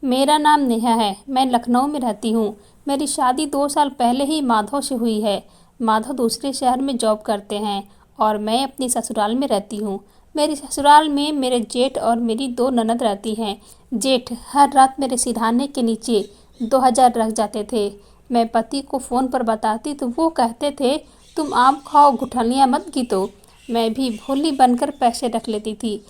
मेरा नाम नेहा है। मैं लखनऊ में रहती हूँ। मेरी शादी 2 साल पहले ही माधव से हुई है। माधव दूसरे शहर में जॉब करते हैं और मैं अपनी ससुराल में रहती हूँ। मेरी ससुराल में मेरे जेठ और मेरी 2 ननद रहती हैं। जेठ हर रात मेरे सिरहाने के नीचे 2000 रख जाते थे। मैं पति को फ़ोन पर बताती तो वो कहते थे, तुम आम खाओ, गुठलियाँ मत गीतो। मैं भी भोली बनकर पैसे रख लेती थी।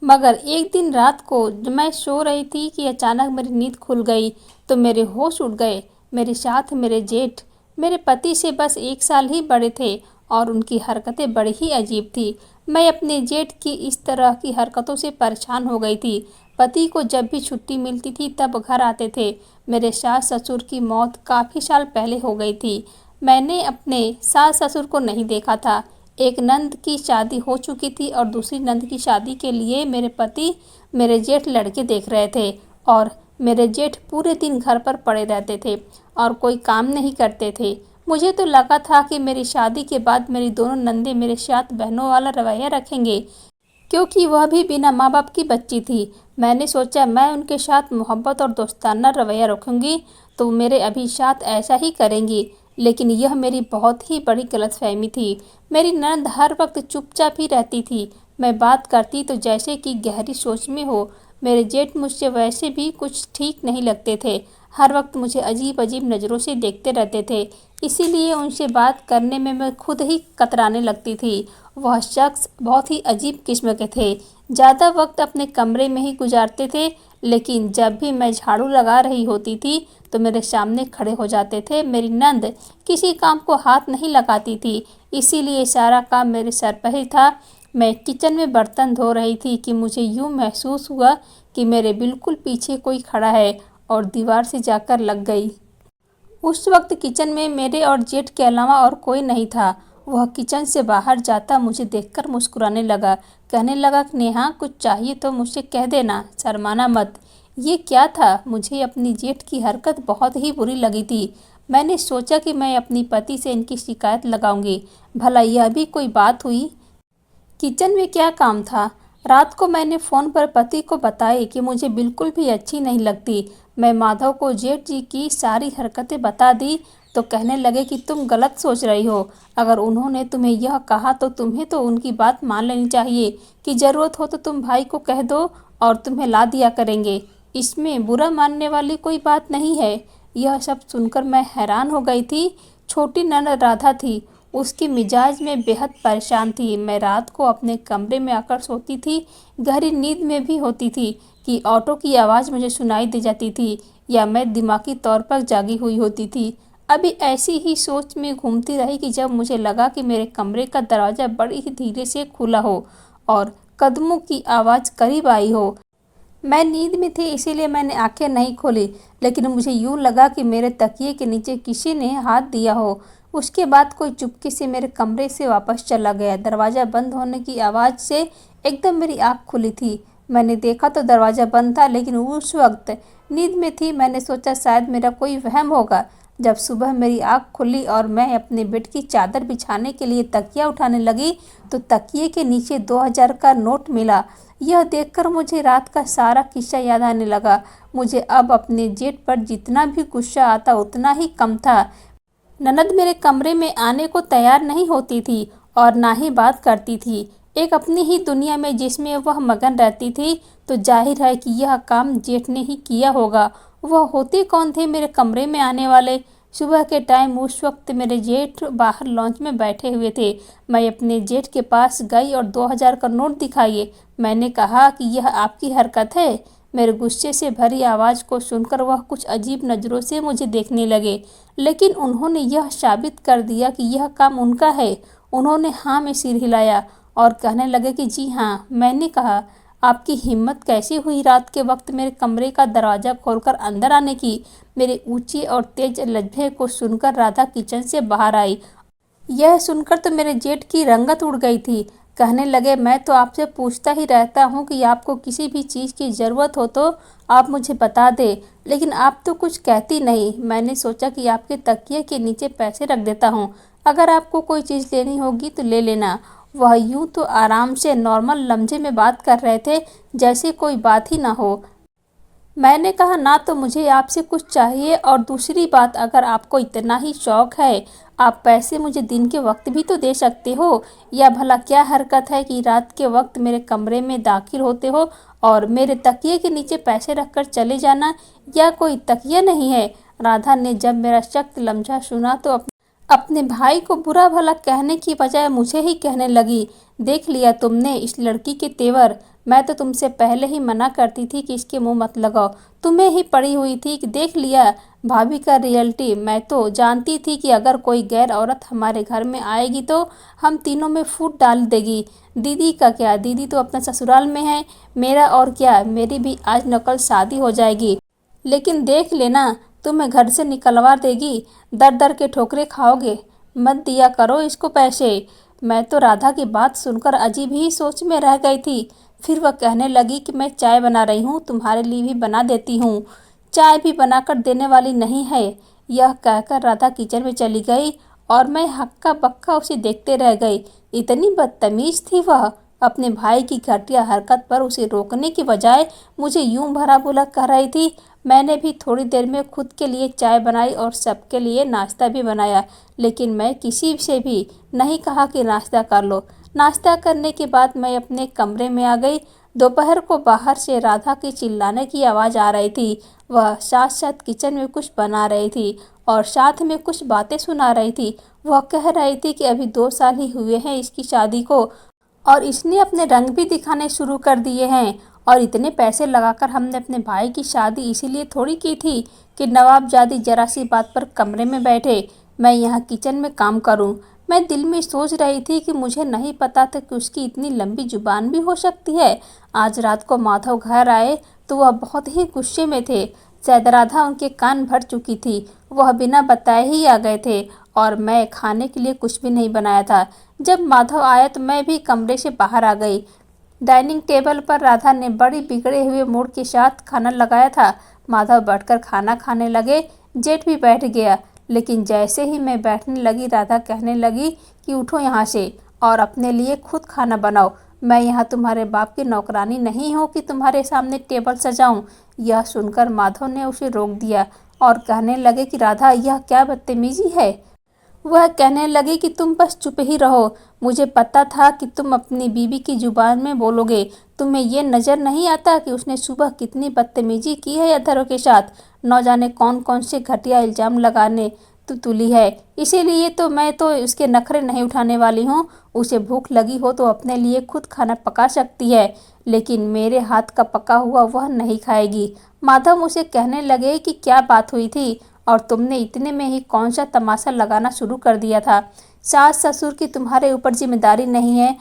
मगर एक दिन रात को जब मैं सो रही थी कि अचानक मेरी नींद खुल गई तो मेरे होश उड़ गए। मेरे साथ मेरे जेठ मेरे पति से बस 1 साल ही बड़े थे और उनकी हरकतें बड़ी ही अजीब थी। मैं अपने जेठ की इस तरह की हरकतों से परेशान हो गई थी। पति को जब भी छुट्टी मिलती थी तब घर आते थे। मेरे सास ससुर की मौत काफ़ी साल पहले हो गई थी। मैंने अपने सास ससुर को नहीं देखा था। एक नंद की शादी हो चुकी थी और दूसरी नंद की शादी के लिए मेरे पति मेरे जेठ लड़के देख रहे थे और मेरे जेठ पूरे दिन घर पर पड़े रहते थे और कोई काम नहीं करते थे। मुझे तो लगा था कि मेरी शादी के बाद मेरी दोनों नंदे मेरे साथ बहनों वाला रवैया रखेंगे, क्योंकि वह भी बिना माँ बाप की बच्ची थी। मैंने सोचा मैं उनके साथ मोहब्बत और दोस्ताना रवैया रखूंगी तो मेरे अभी साथ ऐसा ही करेंगी, लेकिन यह मेरी बहुत ही बड़ी गलतफहमी थी। मेरी ननद हर वक्त चुपचाप ही रहती थी। मैं बात करती तो जैसे कि गहरी सोच में हो। मेरे जेठ मुझसे वैसे भी कुछ ठीक नहीं लगते थे। हर वक्त मुझे अजीब अजीब नज़रों से देखते रहते थे, इसीलिए उनसे बात करने में मैं खुद ही कतराने लगती थी। वह शख्स बहुत ही अजीब किस्म के थे। ज़्यादा वक्त अपने कमरे में ही गुजारते थे, लेकिन जब भी मैं झाड़ू लगा रही होती थी तो मेरे सामने खड़े हो जाते थे। मेरी नंद किसी काम को हाथ नहीं लगाती थी, इसीलिए सारा काम मेरे सर पर ही था। मैं किचन में बर्तन धो रही थी कि मुझे यूँ महसूस हुआ कि मेरे बिल्कुल पीछे कोई खड़ा है और दीवार से जाकर लग गई। उस वक्त किचन में मेरे और जेठ के अलावा और कोई नहीं था। वह किचन से बाहर जाता मुझे देखकर मुस्कुराने लगा। कहने लगा कि नेहा, कुछ चाहिए तो मुझसे कह देना, शर्माना मत। ये क्या था? मुझे अपनी जेठ की हरकत बहुत ही बुरी लगी थी। मैंने सोचा कि मैं अपनी पति से इनकी शिकायत लगाऊंगी। भला यह भी कोई बात हुई? किचन में क्या काम था? रात को मैंने फ़ोन पर पति को बताई कि मुझे बिल्कुल भी अच्छी नहीं लगती। मैं माधव को जेठ जी की सारी हरकतें बता दी तो कहने लगे कि तुम गलत सोच रही हो। अगर उन्होंने तुम्हें यह कहा तो तुम्हें तो उनकी बात मान लेनी चाहिए कि ज़रूरत हो तो तुम भाई को कह दो और तुम्हें ला दिया करेंगे। इसमें बुरा मानने वाली कोई बात नहीं है। यह सब सुनकर मैं हैरान हो गई थी। छोटी ननद राधा थी। उसकी मिजाज में बेहद परेशान थी। मैं रात को अपने कमरे में आकर सोती थी। गहरी नींद में भी होती थी कि ऑटो की आवाज़ मुझे सुनाई दे जाती थी या मैं दिमागी तौर पर जागी हुई होती थी। अभी ऐसी ही सोच में घूमती रही कि जब मुझे लगा कि मेरे कमरे का दरवाज़ा बड़ी ही धीरे से खुला हो और कदमों की आवाज़ करीब आई हो। मैं नींद में थी, इसीलिए मैंने आंखें नहीं खोली, लेकिन मुझे यूँ लगा कि मेरे तकिए के नीचे किसी ने हाथ दिया हो। उसके बाद कोई चुपके से मेरे कमरे से वापस चला गया। दरवाज़ा बंद होने की आवाज़ से एकदम मेरी आँख खुली थी। मैंने देखा तो दरवाज़ा बंद था, लेकिन उस वक्त नींद में थी। मैंने सोचा शायद मेरा कोई वहम होगा। जब सुबह मेरी आँख खुली और मैं अपने बेड की चादर बिछाने के लिए तकिया उठाने लगी तो तकिए के नीचे 2000 का नोट मिला। यह देखकर मुझे रात का सारा किस्सा याद आने लगा। मुझे अब अपने जेठ पर जितना भी गुस्सा आता उतना ही कम था। ननद मेरे कमरे में आने को तैयार नहीं होती थी और ना ही बात करती थी। एक अपनी ही दुनिया में जिसमें वह मगन रहती थी, तो जाहिर है कि यह काम जेठ ने ही किया होगा। वह होते कौन थे मेरे कमरे में आने वाले? सुबह के टाइम उस वक्त मेरे जेठ बाहर लॉन्च में बैठे हुए थे। मैं अपने जेठ के पास गई और 2000 का नोट दिखाइए। मैंने कहा कि यह आपकी हरकत है। मेरे गुस्से से भरी आवाज़ को सुनकर वह कुछ अजीब नज़रों से मुझे देखने लगे, लेकिन उन्होंने यह साबित कर दिया कि यह काम उनका है। उन्होंने हाँ में सिर हिलाया और कहने लगे कि जी हाँ। मैंने कहा, आपकी हिम्मत कैसी हुई रात के वक्त मेरे कमरे का दरवाज़ा खोलकर अंदर आने की? मेरे ऊंचे और तेज लहजे को सुनकर राधा किचन से बाहर आई। यह सुनकर तो मेरे जेठ की रंगत उड़ गई थी। कहने लगे, मैं तो आपसे पूछता ही रहता हूँ कि आपको किसी भी चीज़ की ज़रूरत हो तो आप मुझे बता दें, लेकिन आप तो कुछ कहती नहीं। मैंने सोचा कि आपके तकिए के नीचे पैसे रख देता हूँ, अगर आपको कोई चीज़ लेनी होगी तो ले लेना। वह यूँ तो आराम से नॉर्मल लहजे में बात कर रहे थे, जैसे कोई बात ही ना हो। मैंने कहा ना तो मुझे आपसे कुछ चाहिए, और दूसरी बात, अगर आपको इतना ही शौक है, आप पैसे मुझे दिन के वक्त भी तो दे सकते हो। या भला क्या हरकत है कि रात के वक्त मेरे कमरे में दाखिल होते हो और मेरे तकिए के नीचे पैसे रखकर चले जाना। या कोई तकिया नहीं है? राधा ने जब मेरा सख्त लम्हा सुना तो अपने भाई को बुरा भला कहने की बजाय मुझे ही कहने लगी, देख लिया तुमने इस लड़की के तेवर। मैं तो तुमसे पहले ही मना करती थी कि इसके मुंह मत लगाओ। तुम्हें ही पड़ी हुई थी कि देख लिया भाभी का रियलिटी। मैं तो जानती थी कि अगर कोई गैर औरत हमारे घर में आएगी तो हम तीनों में फूट डाल देगी। दीदी का क्या, दीदी तो अपना ससुराल में है। मेरा और क्या, मेरी भी आज न कल शादी हो जाएगी। लेकिन देख लेना, तुम्हें घर से निकलवा देगी। दर दर के ठोकरे खाओगे। मत दिया करो इसको पैसे। मैं तो राधा की बात सुनकर अजीब ही सोच में रह गई थी। फिर वह कहने लगी कि मैं चाय बना रही हूँ, तुम्हारे लिए भी बना देती हूँ। चाय भी बनाकर देने वाली नहीं है। यह कहकर राधा किचन में चली गई और मैं हक्का बक्का उसे देखते रह गई। इतनी बदतमीज थी वह। अपने भाई की घटिया हरकत पर उसे रोकने की बजाय मुझे यूं भला बुरा कह रही थी। मैंने भी थोड़ी देर में खुद के लिए चाय बनाई और सबके लिए नाश्ता भी बनाया, लेकिन मैं किसी से भी नहीं कहा कि नाश्ता कर लो। नाश्ता करने के बाद मैं अपने कमरे में आ गई। दोपहर को बाहर से राधा की चिल्लाने की आवाज़ आ रही थी। वह साथ साथ किचन में कुछ बना रही थी और साथ में कुछ बातें सुना रही थी। वह कह रही थी कि अभी 2 साल ही हुए हैं इसकी शादी को, और इसने अपने रंग भी दिखाने शुरू कर दिए हैं। और इतने पैसे लगाकर हमने अपने भाई की शादी इसीलिए थोड़ी की थी कि नवाबजादी जरा सी बात पर कमरे में बैठे, मैं यहाँ किचन में काम करूँ। मैं दिल में सोच रही थी कि मुझे नहीं पता था कि उसकी इतनी लंबी जुबान भी हो सकती है। आज रात को माधव घर आए तो वह बहुत ही गुस्से में थे। शायद राधा उनके कान भर चुकी थी। वह बिना बताए ही आ गए थे और मैं खाने के लिए कुछ भी नहीं बनाया था। जब माधव आया तो मैं भी कमरे से बाहर आ गई। डाइनिंग टेबल पर राधा ने बड़ी बिगड़े हुए मूड के साथ खाना लगाया था। माधव बैठकर खाना खाने लगे। जेठ भी बैठ गया, लेकिन जैसे ही मैं बैठने लगी राधा कहने लगी कि उठो यहाँ से और अपने लिए खुद खाना बनाओ। मैं यहाँ तुम्हारे बाप की नौकरानी नहीं हूँ कि तुम्हारे सामने टेबल सजाऊं। यह सुनकर माधव ने उसे रोक दिया और कहने लगे कि राधा, यह क्या बदतमीजी है। वह कहने लगी कि तुम बस चुप ही रहो। मुझे पता था कि तुम अपनी बीवी की जुबान में बोलोगे। तुम्हें ये नज़र नहीं आता कि उसने सुबह कितनी बदतमीजी की है अधरों के साथ। न जाने कौन कौन से घटिया इल्ज़ाम लगाने तो तुली है। इसीलिए तो मैं तो उसके नखरे नहीं उठाने वाली हूँ। उसे भूख लगी हो तो अपने लिए खुद खाना पका सकती है, लेकिन मेरे हाथ का पका हुआ वह नहीं खाएगी। माधव उसे कहने लगे कि क्या बात हुई थी और तुमने इतने में ही कौन सा तमाशा लगाना शुरू कर दिया था। सास ससुर की तुम्हारे ऊपर जिम्मेदारी नहीं है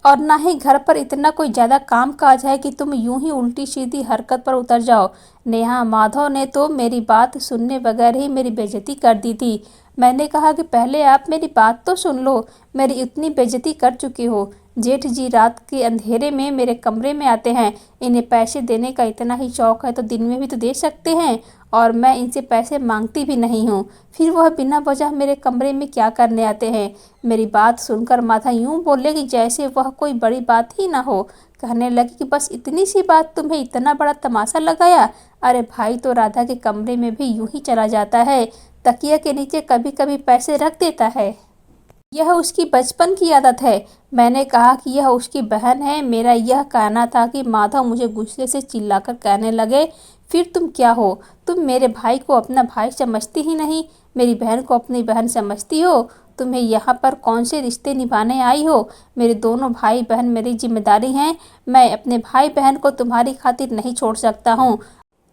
और ना ही घर पर इतना कोई ज़्यादा काम काज है कि तुम यूं ही उल्टी सीधी हरकत पर उतर जाओ। नेहा, माधव ने तो मेरी बात सुनने बगैर ही मेरी बेइज्जती कर दी थी। मैंने कहा कि पहले आप मेरी बात तो सुन लो, मेरी इतनी बेइज्जती कर चुके हो। जेठ जी रात के अंधेरे में मेरे कमरे में आते हैं। इन्हें पैसे देने का इतना ही शौक है तो दिन में भी तो दे सकते हैं, और मैं इनसे पैसे मांगती भी नहीं हूँ। फिर वह बिना वजह मेरे कमरे में क्या करने आते हैं। मेरी बात सुनकर माथा यूं बोले कि जैसे वह कोई बड़ी बात ही ना हो। कहने लगी कि बस इतनी सी बात तुम्हें इतना बड़ा तमाशा लगाया। अरे भाई तो राधा के कमरे में भी यूं ही चला जाता है, तकिया के नीचे कभी कभी पैसे रख देता है। यह उसकी बचपन की आदत है। मैंने कहा कि यह उसकी बहन है। मेरा यह कहना था कि माधव मुझे गुस्से से चिल्लाकर कहने लगे, फिर तुम क्या हो? तुम मेरे भाई को अपना भाई समझती ही नहीं, मेरी बहन को अपनी बहन समझती हो। तुम्हें यहाँ पर कौन से रिश्ते निभाने आई हो? मेरे दोनों भाई बहन मेरी जिम्मेदारी हैं। मैं अपने भाई बहन को तुम्हारी खातिर नहीं छोड़ सकता हूँ।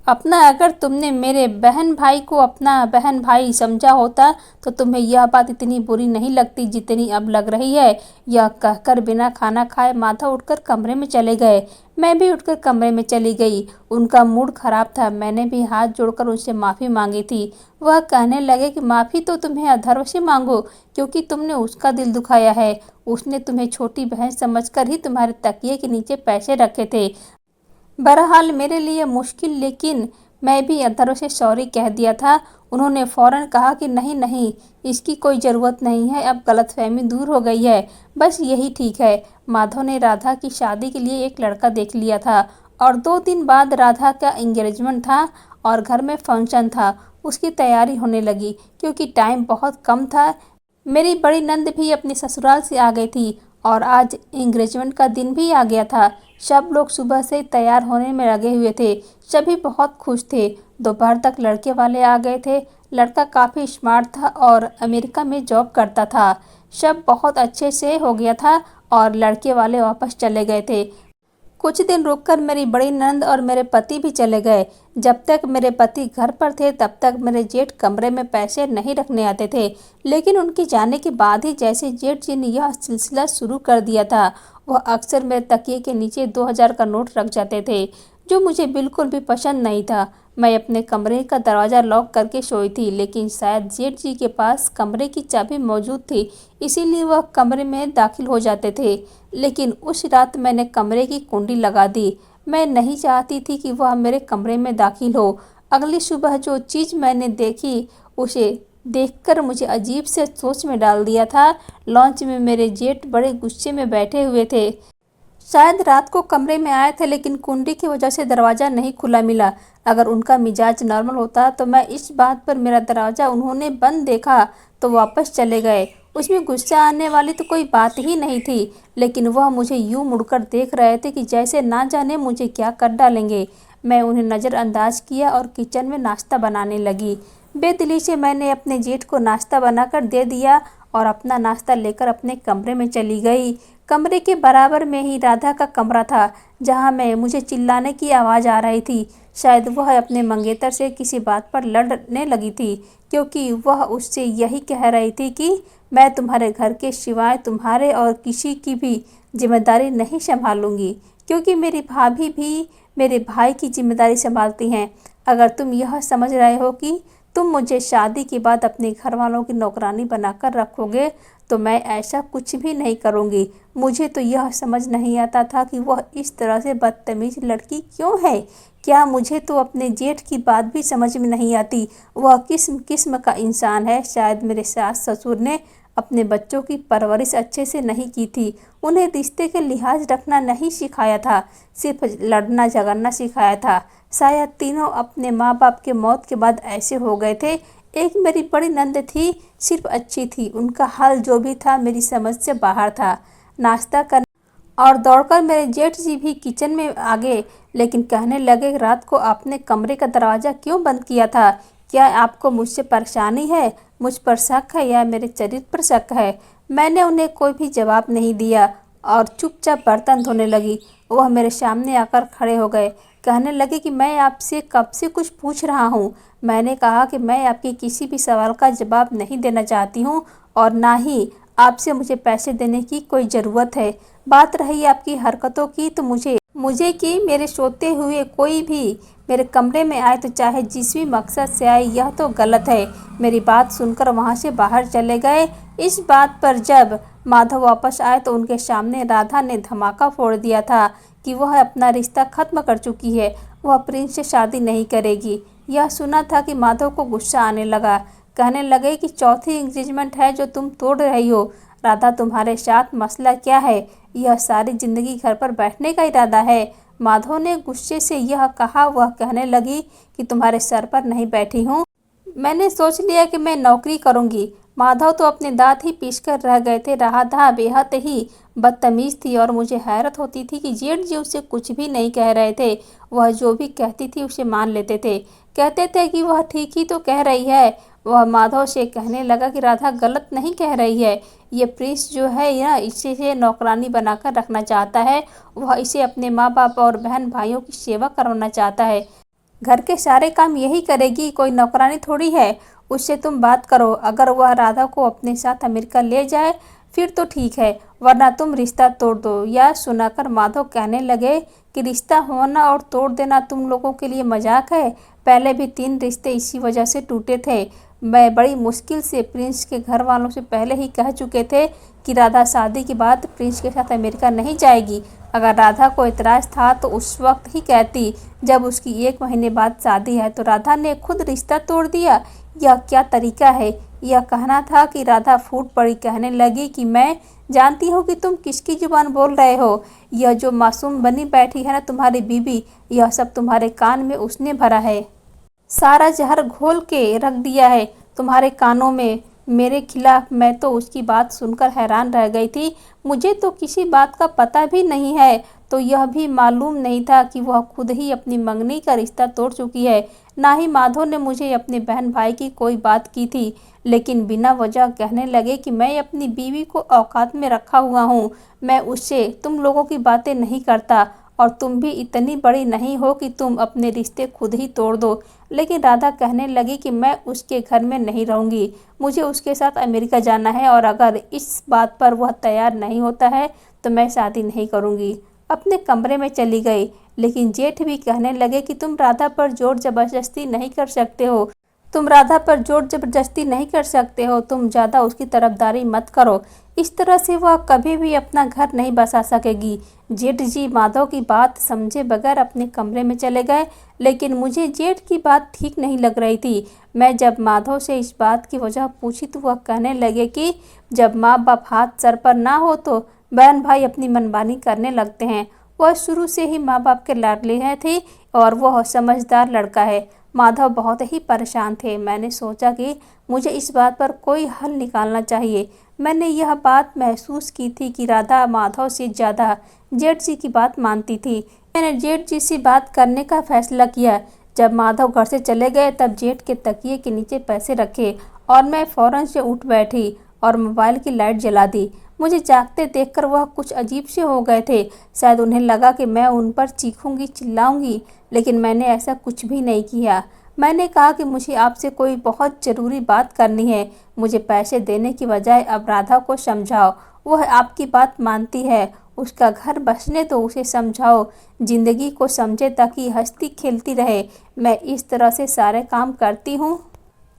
अपना अगर तुमने मेरे बहन भाई को अपना बहन भाई समझा होता तो तुम्हें यह बात इतनी बुरी नहीं लगती जितनी अब लग रही है। यह कहकर बिना खाना खाए माधव उठकर कमरे में चले गए। मैं भी उठकर कमरे में चली गई। उनका मूड खराब था। मैंने भी हाथ जोड़कर उनसे माफ़ी मांगी थी। वह कहने लगे कि माफ़ी तो तुम्हें अधरों से मांगो, क्योंकि तुमने उसका दिल दुखाया है। उसने तुम्हें छोटी बहन समझकर ही तुम्हारे तकिए के नीचे पैसे रखे थे। बहरहाल मेरे लिए मुश्किल, लेकिन मैं भी अधरों से सॉरी कह दिया था। उन्होंने फ़ौरन कहा कि नहीं नहीं, इसकी कोई ज़रूरत नहीं है, अब गलतफहमी दूर हो गई है, बस यही ठीक है। माधव ने राधा की शादी के लिए एक लड़का देख लिया था और 2 दिन बाद राधा का एंगेजमेंट था और घर में फंक्शन था। उसकी तैयारी होने लगी क्योंकि टाइम बहुत कम था। मेरी बड़ी नंद भी अपने ससुराल से आ गई थी और आज एंगेजमेंट का दिन भी आ गया था। सब लोग सुबह से तैयार होने में लगे हुए थे। सभी बहुत खुश थे। दोपहर तक लड़के वाले आ गए थे। लड़का काफ़ी स्मार्ट था और अमेरिका में जॉब करता था। सब बहुत अच्छे से हो गया था और लड़के वाले वापस चले गए थे। कुछ दिन रुककर मेरी बड़ी नंद और मेरे पति भी चले गए। जब तक मेरे पति घर पर थे तब तक मेरे जेठ कमरे में पैसे नहीं रखने आते थे, लेकिन उनके जाने के बाद ही जैसे जेठ जी ने यह सिलसिला शुरू कर दिया था, वह अक्सर मेरे तकिए के नीचे 2000 का नोट रख जाते थे, जो मुझे बिल्कुल भी पसंद नहीं था। मैं अपने कमरे का दरवाज़ा लॉक करके सोई थी, लेकिन शायद जेठ जी के पास कमरे की चाबी मौजूद थी, इसीलिए वह कमरे में दाखिल हो जाते थे। लेकिन उस रात मैंने कमरे की कुंडी लगा दी। मैं नहीं चाहती थी कि वह मेरे कमरे में दाखिल हो। अगली सुबह जो चीज़ मैंने देखी उसे देखकर मुझे अजीब से सोच में डाल दिया था। लॉन्च में मेरे जेठ बड़े गुस्से में बैठे हुए थे। शायद रात को कमरे में आए थे, लेकिन कुंडी की वजह से दरवाज़ा नहीं खुला मिला। अगर उनका मिजाज नॉर्मल होता तो मैं इस बात पर मेरा दरवाज़ा उन्होंने बंद देखा तो वापस चले गए। उसमें गुस्सा आने वाली तो कोई बात ही नहीं थी, लेकिन वह मुझे यूं मुड़कर देख रहे थे कि जैसे ना जाने मुझे क्या कर डालेंगे। मैं उन्हें नज़रअंदाज किया और किचन में नाश्ता बनाने लगी। बेदिली से मैंने अपने जेठ को नाश्ता बनाकर दे दिया और अपना नाश्ता लेकर अपने कमरे में चली गई। कमरे के बराबर में ही राधा का कमरा था, जहाँ मैं मुझे चिल्लाने की आवाज़ आ रही थी। शायद वह अपने मंगेतर से किसी बात पर लड़ने लगी थी, क्योंकि वह उससे यही कह रही थी कि मैं तुम्हारे घर के सिवाय तुम्हारे और किसी की भी जिम्मेदारी नहीं संभालूंगी, क्योंकि मेरी भाभी भी मेरे भाई की जिम्मेदारी संभालती हैं। अगर तुम यह समझ रहे हो कि तुम मुझे शादी के बाद अपने घर वालों की नौकरानी बनाकर रखोगे, तो मैं ऐसा कुछ भी नहीं करूँगी। मुझे तो यह समझ नहीं आता था कि वह इस तरह से बदतमीज लड़की क्यों है। क्या मुझे तो अपने जेठ की बात भी समझ में नहीं आती। वह किस्म किस्म का इंसान है। शायद मेरे सास ससुर ने अपने बच्चों की परवरिश अच्छे से नहीं की थी। उन्हें रिश्ते के लिहाज रखना नहीं सिखाया था, सिर्फ लड़ना झगड़ना सिखाया था। शायद तीनों अपने माँ बाप के मौत के बाद ऐसे हो गए थे। एक मेरी बड़ी नंद थी, सिर्फ अच्छी थी। उनका हाल जो भी था मेरी समझ से बाहर था। नाश्ता कर और दौड़कर मेरे जेठ जी भी किचन में आ गए, लेकिन कहने लगे, रात को आपने कमरे का दरवाज़ा क्यों बंद किया था? क्या आपको मुझसे परेशानी है? मुझ पर शक है या मेरे चरित्र पर शक है? मैंने उन्हें कोई भी जवाब नहीं दिया और चुपचाप बर्तन धोने लगी। वह मेरे सामने आकर खड़े हो गए। कहने लगे कि मैं आपसे कब से कुछ पूछ रहा हूँ। मैंने कहा कि मैं आपके किसी भी सवाल का जवाब नहीं देना चाहती हूँ और ना ही आपसे मुझे पैसे देने की कोई ज़रूरत है। बात रही आपकी हरकतों की, तो मुझे कि मेरे सोते हुए कोई भी मेरे कमरे में आए तो चाहे जिस भी मकसद से आए, यह तो गलत है। मेरी बात सुनकर वहाँ से बाहर चले गए। इस बात पर जब माधव वापस आए तो उनके सामने राधा ने धमाका फोड़ दिया था कि वह अपना रिश्ता खत्म कर चुकी है। वह प्रिंस से शादी नहीं करेगी। यह सुना था कि माधव को गुस्सा आने लगा। कहने लगे कि चौथी एंगेजमेंट है जो तुम तोड़ रही हो। राधा, तुम्हारे साथ मसला क्या है? यह सारी जिंदगी घर पर बैठने का इरादा है? माधव ने गुस्से से यह कहा। वह कहने लगी कि तुम्हारे सर पर नहीं बैठी हूँ। मैंने सोच लिया कि मैं नौकरी करूँगी। माधव तो अपने दांत ही पीसकर रह गए थे। राधा बेहद ही बदतमीज थी और मुझे हैरत होती थी कि जेठ जी उससे कुछ भी नहीं कह रहे थे। वह जो भी कहती थी उसे मान लेते थे। कहते थे कि वह ठीक ही तो कह रही है। वह माधव से कहने लगा कि राधा गलत नहीं कह रही है। ये प्रिंस जो है ना, इसे नौकरानी बनाकर रखना चाहता है। वह इसे अपने माँ बाप और बहन भाइयों की सेवा करवाना चाहता है। घर के सारे काम यही करेगी, कोई नौकरानी थोड़ी है। उससे तुम बात करो। अगर वह राधा को अपने साथ अमेरिका ले जाए फिर तो ठीक है, वरना तुम रिश्ता तोड़ दो। यह सुनाकर माधव कहने लगे कि रिश्ता होना और तोड़ देना तुम लोगों के लिए मजाक है। पहले भी 3 रिश्ते इसी वजह से टूटे थे। मैं बड़ी मुश्किल से प्रिंस के घर वालों से पहले ही कह चुके थे कि राधा शादी के बाद प्रिंस के साथ अमेरिका नहीं जाएगी। अगर राधा को इतराज़ था तो उस वक्त ही कहती, जब उसकी 1 महीने बाद शादी है। तो राधा ने खुद रिश्ता तोड़ दिया। यह क्या तरीका है? यह कहना था कि राधा फूट पड़ी। कहने लगी कि मैं जानती हो कि तुम किसकी जुबान बोल रहे हो? यह जो मासूम बनी बैठी है ना तुम्हारी बीबी, यह सब तुम्हारे कान में उसने भरा है। सारा जहर घोल के रख दिया है तुम्हारे कानों में मेरे खिलाफ। मैं तो उसकी बात सुनकर हैरान रह गई थी। मुझे तो किसी बात का पता भी नहीं है, तो यह भी मालूम नहीं था कि वह खुद ही अपनी मंगनी का रिश्ता तोड़ चुकी है। ना ही माधव ने मुझे अपने बहन भाई की कोई बात की थी, लेकिन बिना वजह कहने लगे कि मैं अपनी बीवी को औकात में रखा हुआ हूँ। मैं उससे तुम लोगों की बातें नहीं करता, और तुम भी इतनी बड़ी नहीं हो कि तुम अपने रिश्ते खुद ही तोड़ दो। लेकिन राधा कहने लगी कि मैं उसके घर में नहीं रहूँगी, मुझे उसके साथ अमेरिका जाना है, और अगर इस बात पर वह तैयार नहीं होता है तो मैं शादी नहीं करूँगी। अपने कमरे में चली गई। लेकिन जेठ भी कहने लगे कि तुम राधा पर जोर जबरदस्ती नहीं कर सकते हो, तुम ज़्यादा उसकी तरफदारी मत करो। इस तरह से वह कभी भी अपना घर नहीं बसा सकेगी। जेठ जी माधव की बात समझे बगैर अपने कमरे में चले गए। लेकिन मुझे जेठ की बात ठीक नहीं लग रही थी। मैं जब माधव से इस बात की वजह पूछी तो वह कहने लगे कि जब माँ बाप हाथ सर पर ना हो तो बहन भाई अपनी मनमानी करने लगते हैं। वह शुरू से ही माँ बाप के लाडले हैं थे, और वह समझदार लड़का है। माधव बहुत ही परेशान थे। मैंने सोचा कि मुझे इस बात पर कोई हल निकालना चाहिए। मैंने यह बात महसूस की थी कि राधा माधव से ज़्यादा जेठ जी की बात मानती थी। मैंने जेठ जी से बात करने का फैसला किया। जब माधव घर से चले गए तब जेठ के तकिए के नीचे पैसे रखे, और मैं फौरन से उठ बैठी और मोबाइल की लाइट जला दी। मुझे जागते देखकर वह कुछ अजीब से हो गए थे। शायद उन्हें लगा कि मैं उन पर चीखूंगी, चिल्लाऊंगी, लेकिन मैंने ऐसा कुछ भी नहीं किया। मैंने कहा कि मुझे आपसे कोई बहुत ज़रूरी बात करनी है। मुझे पैसे देने की बजाय अब राधा को समझाओ। वह आपकी बात मानती है, उसका घर बसने दो, उसे समझाओ, जिंदगी को समझे ताकि हंसती खेलती रहे। मैं इस तरह से सारे काम करती हूँ,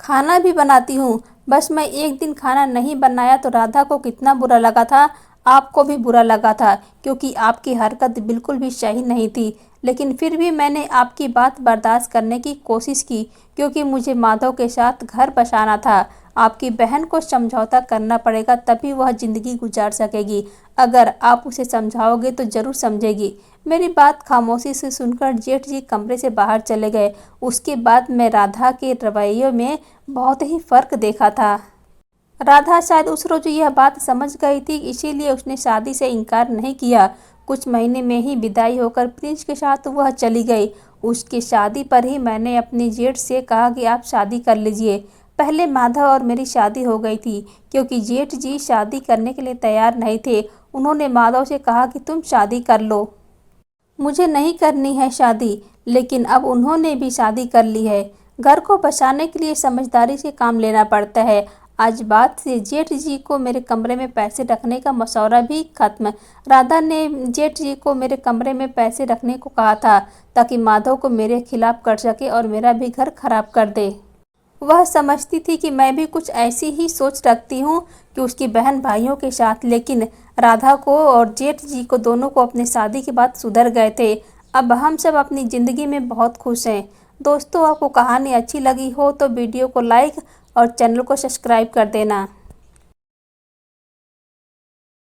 खाना भी बनाती हूँ। बस मैं एक दिन खाना नहीं बनाया तो राधा को कितना बुरा लगा था। आपको भी बुरा लगा था, क्योंकि आपकी हरकत बिल्कुल भी सही नहीं थी। लेकिन फिर भी मैंने आपकी बात बर्दाश्त करने की कोशिश की, क्योंकि मुझे माधव के साथ घर बसाना था। आपकी बहन को समझौता करना पड़ेगा, तभी वह ज़िंदगी गुजार सकेगी। अगर आप उसे समझाओगे तो ज़रूर समझेगी। मेरी बात खामोशी से सुनकर जेठ जी कमरे से बाहर चले गए। उसके बाद मैं राधा के रवैये में बहुत ही फ़र्क देखा था। राधा शायद उस रोज यह बात समझ गई थी, इसीलिए उसने शादी से इनकार नहीं किया। कुछ महीने में ही विदाई होकर प्रिंस के साथ वह चली गई। उसकी शादी पर ही मैंने अपनी जेठ से कहा कि आप शादी कर लीजिए। पहले माधव और मेरी शादी हो गई थी, क्योंकि जेठ जी शादी करने के लिए तैयार नहीं थे। उन्होंने माधव से कहा कि तुम शादी कर लो, मुझे नहीं करनी है शादी। लेकिन अब उन्होंने भी शादी कर ली है। घर को बचाने के लिए समझदारी से काम लेना पड़ता है। आज बात से जेठ जी को मेरे कमरे में पैसे रखने का मशवरा भी खत्म। राधा ने जेठ जी को मेरे कमरे में पैसे रखने को कहा था, ताकि माधव को मेरे खिलाफ कर सके और मेरा भी घर खराब कर दे। वह समझती थी कि मैं भी कुछ ऐसी ही सोच रखती हूँ कि उसकी बहन भाइयों के साथ। लेकिन राधा को और जेठ जी को दोनों को अपनी शादी के बाद सुधर गए थे। अब हम सब अपनी ज़िंदगी में बहुत खुश हैं। दोस्तों, आपको कहानी अच्छी लगी हो तो वीडियो को लाइक और चैनल को सब्सक्राइब कर देना।